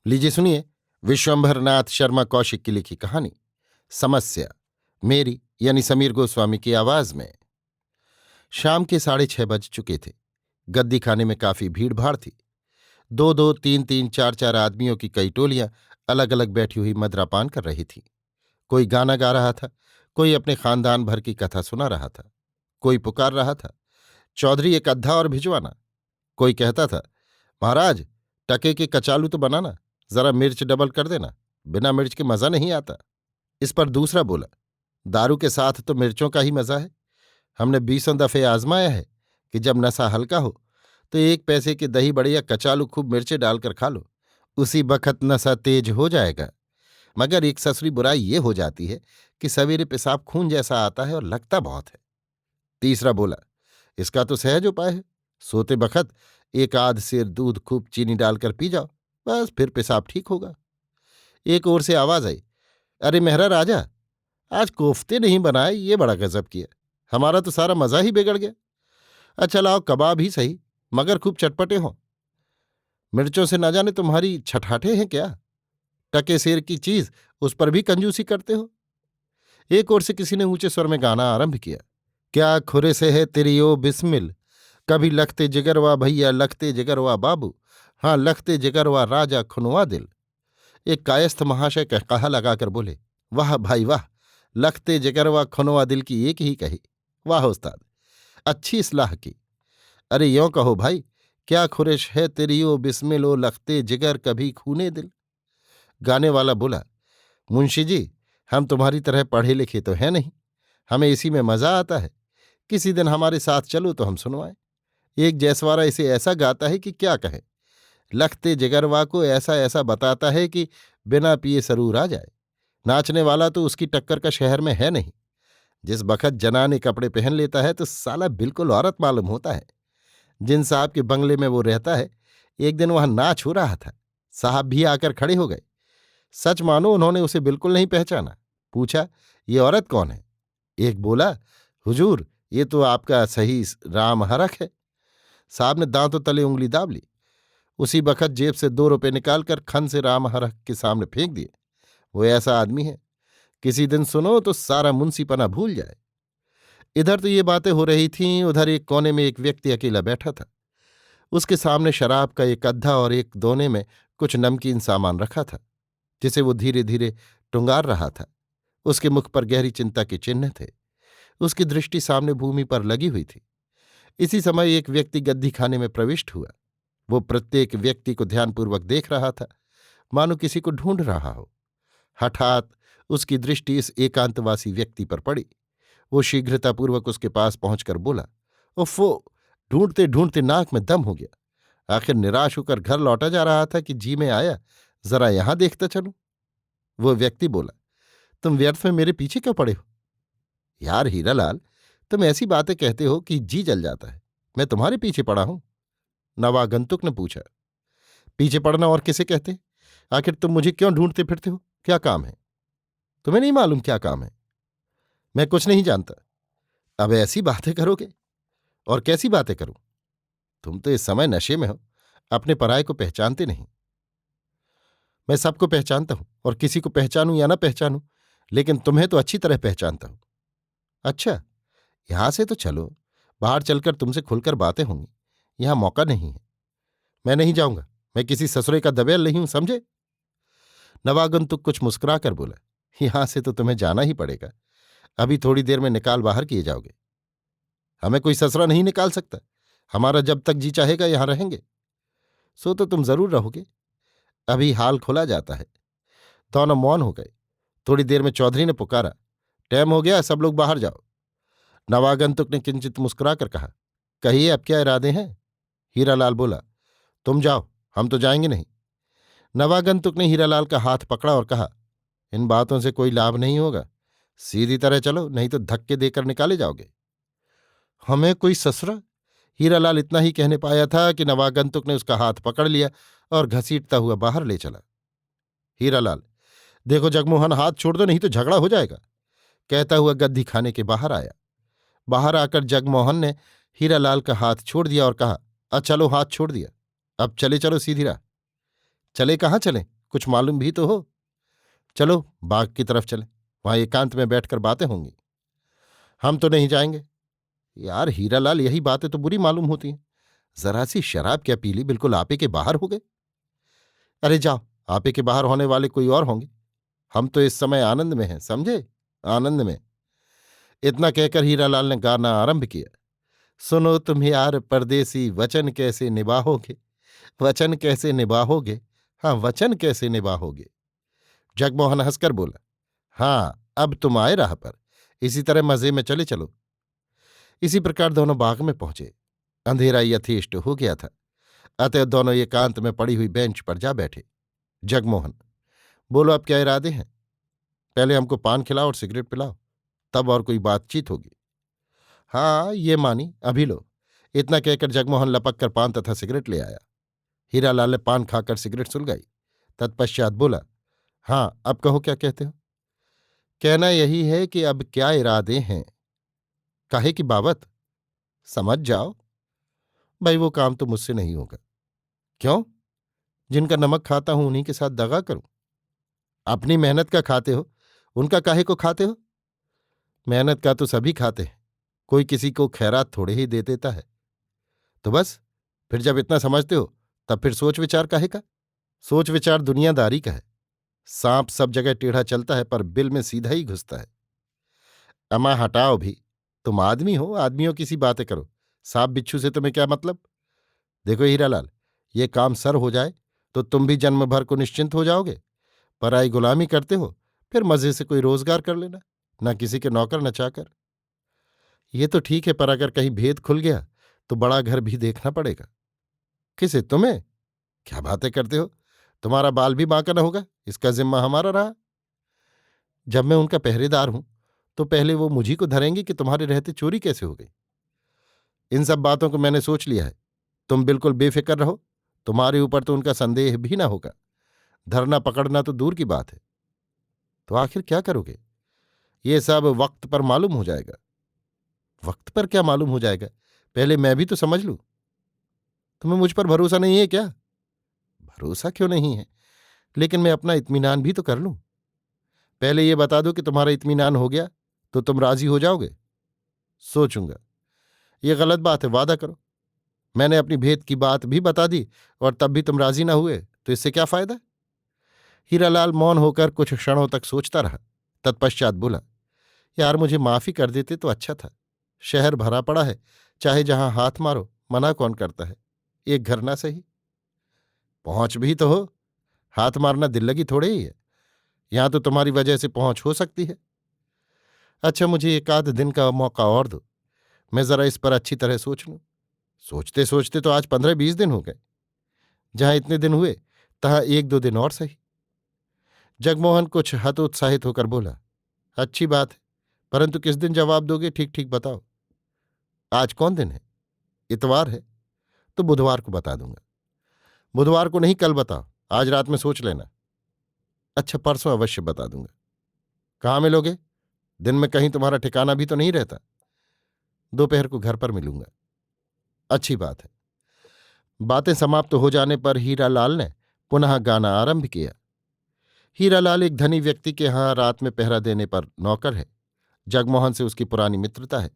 लीजिए सुनिए विश्वंभरनाथ शर्मा कौशिक की लिखी कहानी समस्या, मेरी यानी समीर गोस्वामी की आवाज में। शाम के 6:30 बज चुके थे। गद्दी खाने में काफी भीड़ भाड़ थी। दो दो तीन तीन चार चार आदमियों की कई टोलियां अलग अलग बैठी हुई मदरापान कर रही थी। कोई गाना गा रहा था, कोई अपने खानदान भर की कथा सुना रहा था, कोई पुकार रहा था, चौधरी एक अद्धा और भिजवाना। कोई कहता था, महाराज टके के कचालू तो बनाना, जरा मिर्च डबल कर देना, बिना मिर्च के मजा नहीं आता। इस पर दूसरा बोला, दारू के साथ तो मिर्चों का ही मजा है। हमने 20 दफे आजमाया है कि जब नशा हल्का हो तो 1 पैसे के दही बड़े या कचालू खूब मिर्चे डालकर खा लो, उसी बखत नशा तेज हो जाएगा। मगर एक ससुरी बुराई ये हो जाती है कि सवेरे पेशाब खून जैसा आता है और लगता बहुत है। तीसरा बोला, इसका तो सहज उपाय है। सोते बखत एक आध सेर दूध खूब चीनी डालकर पी जाओ, बस फिर पेशाब ठीक होगा। एक ओर से आवाज आई, अरे मेहरा राजा, आज कोफ्ते नहीं बनाए, ये बड़ा गजब किया। हमारा तो सारा मजा ही बिगड़ गया। अच्छा लाओ कबाब ही सही, मगर खूब चटपटे हों। मिर्चों से न जाने तुम्हारी छठाठे हैं क्या? टके सेर की चीज, उस पर भी कंजूसी करते हो। एक ओर से किसी ने ऊंचे स्वर में गाना आरंभ किया, क्या खुरे से है तेरी ओ बिस्मिल, कभी लखते जिगरवा भैया लखते जिगरवा बाबू, हाँ लखते जिगरवा राजा खुनवा दिल। एक कायस्थ महाशय कहकहा लगाकर बोले, वाह भाई वाह, लखते जिगरवा खुनवा दिल की एक ही कही। वाह उस्ताद, अच्छी सलाह की। अरे यों कहो भाई, क्या खुरिश है तेरी ओ बिस्मिल ओ लखते जिगर कभी खूने दिल। गाने वाला बोला, मुंशी जी, हम तुम्हारी तरह पढ़े लिखे तो हैं नहीं, हमें इसी में मजा आता है। किसी दिन हमारे साथ चलो तो हम सुनवाएं। एक जैसवारा इसे ऐसा गाता है कि क्या कहे। लखते जिगरवा को ऐसा ऐसा बताता है कि बिना पिए सरूर आ जाए। नाचने वाला तो उसकी टक्कर का शहर में है नहीं। जिस बखत जनाने कपड़े पहन लेता है तो साला बिल्कुल औरत मालूम होता है। जिन साहब के बंगले में वो रहता है, एक दिन वहां नाच हो रहा था। साहब भी आकर खड़े हो गए। सच मानो उन्होंने उसे बिल्कुल नहीं पहचाना। पूछा, ये औरत कौन है? एक बोला, हुजूर ये तो आपका सही राम हरख है। साहब ने दांतों तले उंगली दाब ली। उसी बखत जेब से 2 रुपए निकालकर खन से राम हरख के सामने फेंक दिए। वो ऐसा आदमी है, किसी दिन सुनो तो सारा मुंसीपना भूल जाए। इधर तो ये बातें हो रही थीं, उधर एक कोने में एक व्यक्ति अकेला बैठा था। उसके सामने शराब का एक अद्धा और एक दोने में कुछ नमकीन सामान रखा था, जिसे वो धीरे धीरे टुंगार रहा था। उसके मुख पर गहरी चिंता के चिन्ह थे। उसकी दृष्टि सामने भूमि पर लगी हुई थी। इसी समय एक व्यक्ति गद्दी खाने में प्रविष्ट हुआ। वो प्रत्येक व्यक्ति को ध्यानपूर्वक देख रहा था, मानो किसी को ढूंढ रहा हो। हठात उसकी दृष्टि इस एकांतवासी व्यक्ति पर पड़ी। वो शीघ्रतापूर्वक उसके पास पहुंचकर बोला, उफ़ो, ढूंढते ढूंढते नाक में दम हो गया। आखिर निराश होकर घर लौटा जा रहा था कि जी में आया, जरा यहां देखता चलूं। वो व्यक्ति बोला, तुम व्यर्थ में मेरे पीछे क्यों पड़े हो? यार हीरालाल, तुम ऐसी बातें कहते हो कि जी जल जाता है। मैं तुम्हारे पीछे पड़ा हूं। नवागंतुक ने पूछा, पीछे पड़ना और किसे कहते? आखिर तुम मुझे क्यों ढूंढते फिरते हो? क्या काम है? तुम्हें नहीं मालूम क्या काम है? मैं कुछ नहीं जानता। अब ऐसी बातें करोगे? और कैसी बातें करूं? तुम तो इस समय नशे में हो, अपने पराये को पहचानते नहीं। मैं सबको पहचानता हूं, और किसी को पहचानूं या ना पहचानूं, लेकिन तुम्हें तो अच्छी तरह पहचानता हूं। अच्छा, यहां से तो चलो, बाहर चलकर तुमसे खुलकर बातें होंगी। यहां मौका नहीं है। मैं नहीं जाऊंगा। मैं किसी ससुरे का दबेल नहीं हूं, समझे? नवागंतुक कुछ मुस्कुराकर बोला, यहां से तो तुम्हें जाना ही पड़ेगा। अभी थोड़ी देर में निकाल बाहर किए जाओगे। हमें कोई ससुरा नहीं निकाल सकता। हमारा जब तक जी चाहेगा यहां रहेंगे। सो तो तुम जरूर रहोगे। अभी हाल खोला जाता है। दोनों मौन हो गए। थोड़ी देर में चौधरी ने पुकारा, टाइम हो गया, सब लोग बाहर जाओ। नवागंतुक ने किंचित मुस्कुराकर कहा, कहिए अब क्या इरादे हैं? हीरालाल बोला, तुम जाओ, हम तो जाएंगे नहीं। नवागंतुक ने हीरालाल का हाथ पकड़ा और कहा, इन बातों से कोई लाभ नहीं होगा। सीधी तरह चलो, नहीं तो धक्के देकर निकाले जाओगे। हमें कोई ससुरा? हीरालाल इतना ही कहने पाया था कि नवागंतुक ने उसका हाथ पकड़ लिया और घसीटता हुआ बाहर ले चला। हीरालाल, देखो जगमोहन, हाथ छोड़ दो नहीं तो झगड़ा हो जाएगा, कहता हुआ गद्दी खाने के बाहर आया। बाहर आकर जगमोहन ने हीरालाल का हाथ छोड़ दिया और कहा, चलो, हाथ छोड़ दिया, अब चले चलो सीधी राह। चले कहाँ चलें, कुछ मालूम भी तो हो। चलो बाग की तरफ चलें, वहां एकांत में बैठकर बातें होंगी। हम तो नहीं जाएंगे। यार हीरालाल, यही बातें तो बुरी मालूम होती हैं। जरा सी शराब क्या पी ली, बिल्कुल आपे के बाहर हो गए। अरे जाओ, आपे के बाहर होने वाले कोई और होंगे। हम तो इस समय आनंद में हैं, समझे, आनंद में। इतना कहकर हीरालाल ने गाना आरंभ किया। सुनो तुम यार परदेसी, वचन कैसे निभाओगे, वचन कैसे निभाओगे, हाँ वचन कैसे निभाओगे। जगमोहन हंसकर बोला, हाँ अब तुम आए राह पर, इसी तरह मजे में चले चलो। इसी प्रकार दोनों बाग में पहुंचे। अंधेरा यथेष्ट हो गया था, अतः दोनों एकांत में पड़ी हुई बेंच पर जा बैठे। जगमोहन, बोलो अब क्या इरादे हैं। पहले हमको पान खिलाओ और सिगरेट पिलाओ, तब और कोई बातचीत होगी। हाँ ये मानी, अभी लो। इतना कहकर जगमोहन लपक कर पान तथा सिगरेट ले आया। हीरालाल ने पान खाकर सिगरेट सुलगाई। तत्पश्चात बोला, हाँ अब कहो क्या कहते हो। कहना यही है कि अब क्या इरादे हैं। काहे की बाबत, समझ जाओ। भाई वो काम तो मुझसे नहीं होगा। क्यों, जिनका नमक खाता हूं उन्हीं के साथ दगा करूं। अपनी मेहनत का खाते हो, उनका काहे को खाते हो। मेहनत का तो सभी खाते हैं, कोई किसी को खैरात थोड़े ही दे देता है। तो बस, फिर जब इतना समझते हो तब फिर सोच विचार काहे का। सोच विचार दुनियादारी का है। सांप सब जगह टेढ़ा चलता है पर बिल में सीधा ही घुसता है। अमा हटाओ भी, तुम आदमी हो, आदमियों की सी बातें करो। सांप बिच्छू से तुम्हें क्या मतलब। देखो हीरालाल, ये काम सर हो जाए तो तुम भी जन्म भर को निश्चिंत हो जाओगे। पराई गुलामी करते हो, फिर मजे से कोई रोजगार कर लेना, ना किसी के नौकर न चाकर। ये तो ठीक है, पर अगर कहीं भेद खुल गया तो बड़ा घर भी देखना पड़ेगा। किसे, तुम्हें। क्या बातें करते हो, तुम्हारा बाल भी बांका न होगा, इसका जिम्मा हमारा रहा। जब मैं उनका पहरेदार हूं तो पहले वो मुझी को धरेंगे कि तुम्हारे रहते चोरी कैसे हो गई। इन सब बातों को मैंने सोच लिया है, तुम बिल्कुल बेफिक्र रहो। तुम्हारे ऊपर तो उनका संदेह भी ना होगा। धरना पकड़ना तो दूर की बात है। तो आखिर क्या करोगे। ये सब वक्त पर मालूम हो जाएगा। वक्त पर क्या मालूम हो जाएगा, पहले मैं भी तो समझ लूं। तुम्हें मुझ पर भरोसा नहीं है क्या। भरोसा क्यों नहीं है, लेकिन मैं अपना इत्मीनान भी तो कर लूं। पहले ये बता दो कि तुम्हारा इत्मीनान हो गया तो तुम राजी हो जाओगे। सोचूंगा। ये गलत बात है, वादा करो। मैंने अपनी भेद की बात भी बता दी और तब भी तुम राजी ना हुए तो इससे क्या फायदा। हीरालाल मौन होकर कुछ क्षणों तक सोचता रहा। तत्पश्चात बोला, यार मुझे माफी कर देते तो अच्छा था। शहर भरा पड़ा है, चाहे जहां हाथ मारो, मना कौन करता है। एक घर ना सही। पहुंच भी तो हो, हाथ मारना दिल लगी थोड़े ही है। यहां तो तुम्हारी वजह से पहुंच हो सकती है। अच्छा मुझे एक आध दिन का मौका और दो, मैं जरा इस पर अच्छी तरह सोच लूं। सोचते सोचते तो आज 15-20 दिन हो गए। जहां इतने दिन हुए तहां 1-2 दिन और सही। जगमोहन कुछ हतोत्साहित होकर बोला, अच्छी बात है, परंतु किस दिन जवाब दोगे, ठीक ठीक बताओ। आज कौन दिन है, इतवार है, तो बुधवार को बता दूंगा। बुधवार को नहीं, कल बताओ, आज रात में सोच लेना। अच्छा परसों अवश्य बता दूंगा। कहाँ मिलोगे, दिन में कहीं तुम्हारा ठिकाना भी तो नहीं रहता। दोपहर को घर पर मिलूंगा। अच्छी बात है। बातें समाप्त हो जाने पर हीरालाल ने पुनः गाना आरंभ किया। हीरालाल एक धनी व्यक्ति के यहाँ रात में पहरा देने पर नौकर है। जगमोहन से उसकी पुरानी मित्रता है,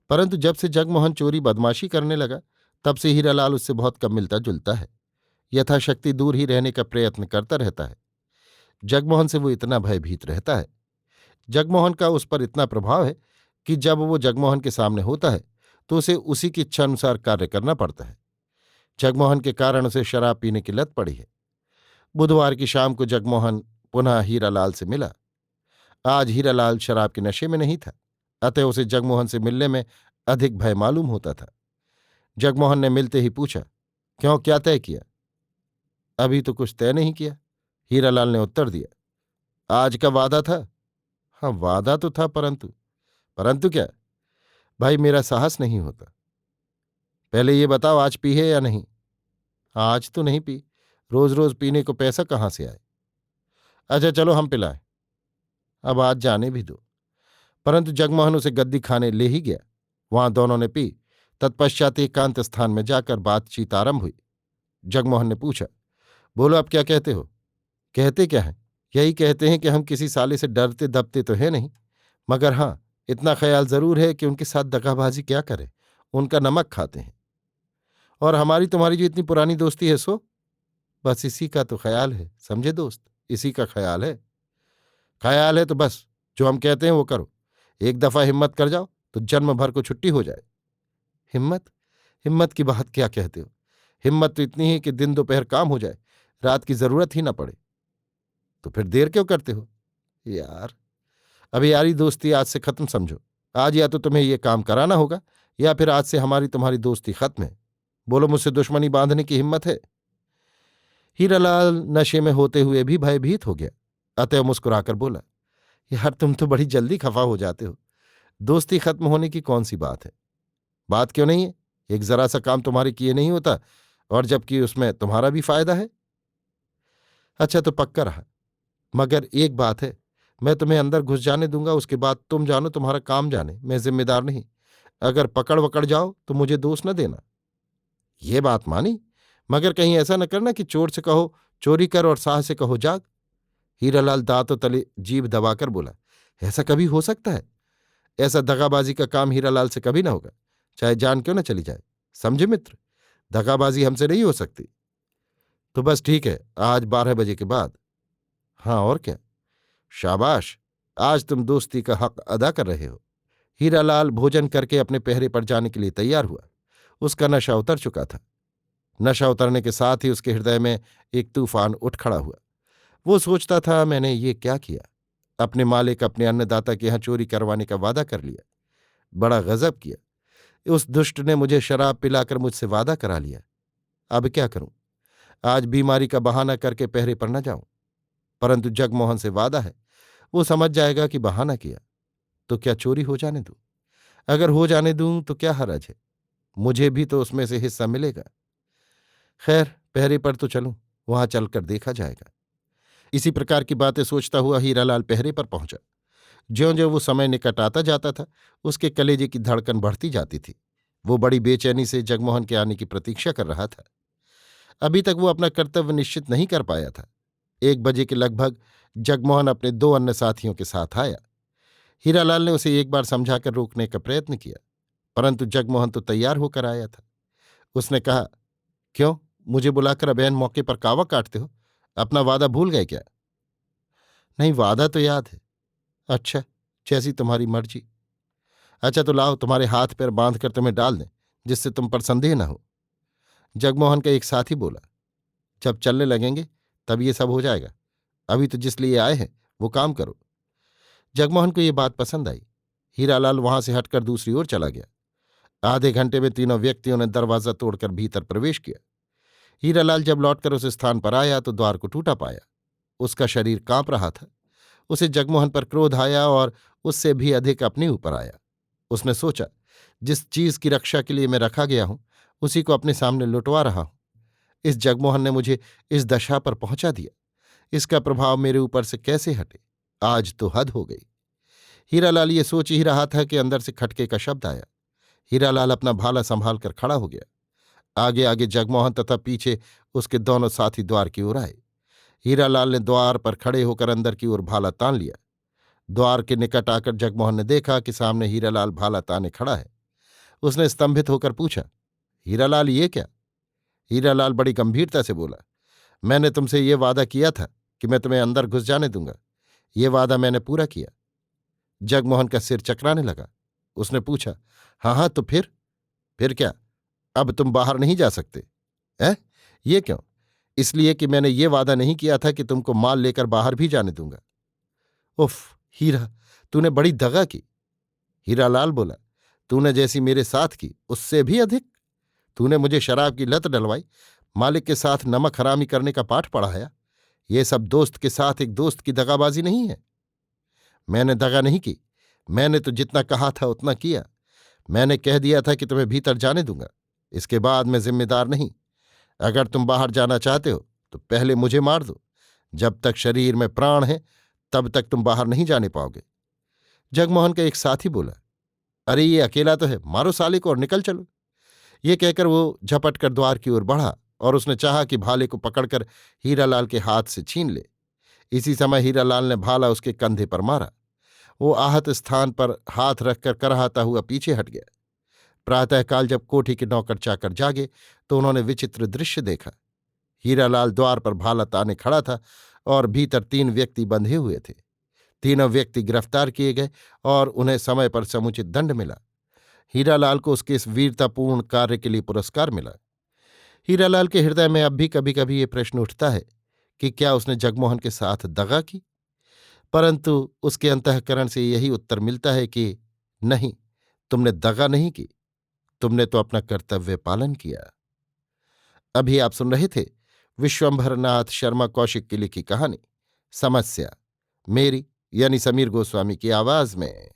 परंतु जब से जगमोहन चोरी बदमाशी करने लगा तब से हीरालाल उससे बहुत कम मिलता जुलता है। यथाशक्ति दूर ही रहने का प्रयत्न करता रहता है। जगमोहन से वो इतना भयभीत रहता है, जगमोहन का उस पर इतना प्रभाव है कि जब वो जगमोहन के सामने होता है तो उसे उसी की इच्छा अनुसार कार्य करना पड़ता है। जगमोहन के कारण उसे शराब पीने की लत पड़ी है। बुधवार की शाम को जगमोहन पुनः हीरालाल से मिला। आज हीरालाल शराब के नशे में नहीं था, अतः उसे जगमोहन से मिलने में अधिक भय मालूम होता था। जगमोहन ने मिलते ही पूछा, क्यों, क्या तय किया। अभी तो कुछ तय नहीं किया, हीरालाल ने उत्तर दिया। आज का वादा था। हाँ वादा तो था, परंतु। परंतु क्या। भाई मेरा साहस नहीं होता। पहले ये बताओ आज पी है या नहीं। आज तो नहीं पी, रोज रोज पीने को पैसा कहाँ से आए। अच्छा चलो हम पिलाएं। अब आज जाने भी दो। परंतु जगमोहन उसे गद्दी खाने ले ही गया। वहां दोनों ने पी। तत्पश्चात एकांत स्थान में जाकर बातचीत आरंभ हुई। जगमोहन ने पूछा, बोलो अब क्या कहते हो? कहते क्या हैं? यही कहते हैं कि हम किसी साले से डरते दबते तो है नहीं, मगर हाँ, इतना ख्याल जरूर है कि उनके साथ दगाबाजी क्या करें, उनका नमक खाते हैं। और हमारी तुम्हारी जो इतनी पुरानी दोस्ती है सो, बस इसी का तो ख्याल है, समझे दोस्त, इसी का ख्याल है। ख्याल है तो बस जो हम कहते हैं वो करो। एक दफा हिम्मत कर जाओ तो जन्म भर को छुट्टी हो जाए। हिम्मत? हिम्मत की बात क्या कहते हो? हिम्मत तो इतनी ही कि दिन दोपहर काम हो जाए, रात की जरूरत ही ना पड़े। तो फिर देर क्यों करते हो यार? अभी यारी दोस्ती आज से खत्म समझो। आज या तो तुम्हें ये काम कराना होगा, या फिर आज से हमारी तुम्हारी दोस्ती खत्म है। बोलो मुझसे दुश्मनी बांधने की हिम्मत है? हीरालाल नशे में होते हुए भी भयभीत हो गया, अतः मुस्कुराकर बोला, यार तुम तो बड़ी जल्दी खफा हो जाते हो। दोस्ती खत्म होने की कौन सी बात है? बात क्यों नहीं है? एक जरा सा काम तुम्हारे किए नहीं होता, और जबकि उसमें तुम्हारा भी फायदा है। अच्छा तो पक्का रहा, मगर एक बात है, मैं तुम्हें अंदर घुस जाने दूंगा, उसके बाद तुम जानो तुम्हारा काम जाने, मैं जिम्मेदार नहीं। अगर पकड़ वकड़ जाओ तो मुझे दोष न देना। ये बात मानी, मगर कहीं ऐसा न करना कि चोर से कहो चोरी कर और साह से कहो जाग। हीरालाल दांतों तले जीभ दबाकर बोला, ऐसा कभी हो सकता है? ऐसा दगाबाजी का काम हीरालाल से कभी ना होगा, चाहे जान क्यों न चली जाए। समझे मित्र, दगाबाजी हमसे नहीं हो सकती। तो बस ठीक है, आज 12 बजे के बाद। हाँ और क्या? शाबाश, आज तुम दोस्ती का हक अदा कर रहे हो। हीरालाल भोजन करके अपने पहरे पर जाने के लिए तैयार हुआ। उसका नशा उतर चुका था। नशा उतरने के साथ ही उसके हृदय में एक तूफान उठ खड़ा हुआ। वो सोचता था, मैंने ये क्या किया? अपने मालिक, अपने अन्नदाता के यहां चोरी करवाने का वादा कर लिया। बड़ा गजब किया। उस दुष्ट ने मुझे शराब पिलाकर मुझसे वादा करा लिया। अब क्या करूं? आज बीमारी का बहाना करके पहरे पर न जाऊं, परंतु जगमोहन से वादा है, वो समझ जाएगा कि बहाना किया। तो क्या चोरी हो जाने दूं? अगर हो जाने दूं तो क्या हर्ज है, मुझे भी तो उसमें से हिस्सा मिलेगा। खैर, पहरे पर तो चलूं, वहां चलकर देखा जाएगा। इसी प्रकार की बातें सोचता हुआ हीरालाल पहरे पर पहुंचा। ज्यों ज्यों वो समय निकट आता जाता था, उसके कलेजे की धड़कन बढ़ती जाती थी। वो बड़ी बेचैनी से जगमोहन के आने की प्रतीक्षा कर रहा था। अभी तक वो अपना कर्तव्य निश्चित नहीं कर पाया था। 1 बजे के लगभग जगमोहन अपने 2 अन्य साथियों के साथ आया। हीरालाल ने उसे एक बार समझाकर रोकने का प्रयत्न किया, परंतु जगमोहन तो तैयार होकर आया था। उसने कहा, क्यों मुझे बुलाकर अबैन मौके पर कावा काटते हो? अपना वादा भूल गए क्या? नहीं, वादा तो याद है। अच्छा, जैसी तुम्हारी मर्जी। अच्छा तो लाओ, तुम्हारे हाथ पैर बांध कर तुम्हें डाल दें, जिससे तुम पर संदेह न हो। जगमोहन का एक साथी बोला, जब चलने लगेंगे तब ये सब हो जाएगा, अभी तो जिस लिए आए हैं वो काम करो। जगमोहन को ये बात पसंद आई। हीरालाल वहां से हटकर दूसरी ओर चला गया। आधे घंटे में तीनों व्यक्तियों ने दरवाजा तोड़कर भीतर प्रवेश किया। हीरालाल जब लौटकर उस स्थान पर आया तो द्वार को टूटा पाया। उसका शरीर कांप रहा था। उसे जगमोहन पर क्रोध आया, और उससे भी अधिक अपने ऊपर आया। उसने सोचा, जिस चीज की रक्षा के लिए मैं रखा गया हूं, उसी को अपने सामने लुटवा रहा हूं। इस जगमोहन ने मुझे इस दशा पर पहुंचा दिया, इसका प्रभाव मेरे ऊपर से कैसे हटे? आज तो हद हो गई। हीरालाल ये सोच ही रहा था कि अंदर से खटके का शब्द आया। हीरालाल अपना भाला संभाल कर खड़ा हो गया। आगे आगे जगमोहन तथा पीछे उसके दोनों साथी द्वार की ओर आए। हीरालाल ने द्वार पर खड़े होकर अंदर की ओर भाला तान लिया। द्वार के निकट आकर जगमोहन ने देखा कि सामने हीरालाल भाला ताने खड़ा है। उसने स्तंभित होकर पूछा, हीरालाल ये क्या? हीरालाल बड़ी गंभीरता से बोला, मैंने तुमसे ये वादा किया था कि मैं तुम्हें अंदर घुस जाने दूंगा। ये वादा मैंने पूरा किया। जगमोहन का सिर चकराने लगा। उसने पूछा, हाँ हाँ तो फिर क्या? अब तुम बाहर नहीं जा सकते? हैं? ये क्यों? इसलिए कि मैंने ये वादा नहीं किया था कि तुमको माल लेकर बाहर भी जाने दूंगा। उफ हीरा, तूने बड़ी दगा की। हीरालाल बोला, तूने जैसी मेरे साथ की उससे भी अधिक। तूने मुझे शराब की लत डलवाई, मालिक के साथ नमक हरामी करने का पाठ पढ़ाया। ये सब दोस्त के साथ एक दोस्त की दगाबाजी नहीं है। मैंने दगा नहीं की, मैंने तो जितना कहा था उतना किया। मैंने कह दिया था कि तुम्हें भीतर जाने दूंगा, इसके बाद मैं जिम्मेदार नहीं। अगर तुम बाहर जाना चाहते हो तो पहले मुझे मार दो। जब तक शरीर में प्राण है तब तक तुम बाहर नहीं जाने पाओगे। जगमोहन का एक साथी बोला, अरे ये अकेला तो है, मारो साले को और निकल चलो। ये कहकर वो झपट कर द्वार की ओर बढ़ा और उसने चाहा कि भाले को पकड़कर हीरालाल के हाथ से छीन ले। इसी समय हीरालाल ने भाला उसके कंधे पर मारा। वो आहत स्थान पर हाथ रखकर कराहता हुआ पीछे हट गया। प्रातःकाल जब कोठी के नौकर चाकर जागे तो उन्होंने विचित्र दृश्य देखा। हीरालाल द्वार पर भाला ताने खड़ा था और भीतर 3 व्यक्ति बंधे हुए थे। तीनों व्यक्ति गिरफ्तार किए गए और उन्हें समय पर समुचित दंड मिला। हीरालाल को उसके इस वीरतापूर्ण कार्य के लिए पुरस्कार मिला। हीरालाल के हृदय में अब भी कभी कभी ये प्रश्न उठता है कि क्या उसने जगमोहन के साथ दगा की, परंतु उसके अंतःकरण से यही उत्तर मिलता है कि नहीं, तुमने दगा नहीं की, तुमने तो अपना कर्तव्य पालन किया। अभी आप सुन रहे थे विश्वंभरनाथ शर्मा कौशिक की लिखी कहानी समस्या, मेरी यानी समीर गोस्वामी की आवाज में।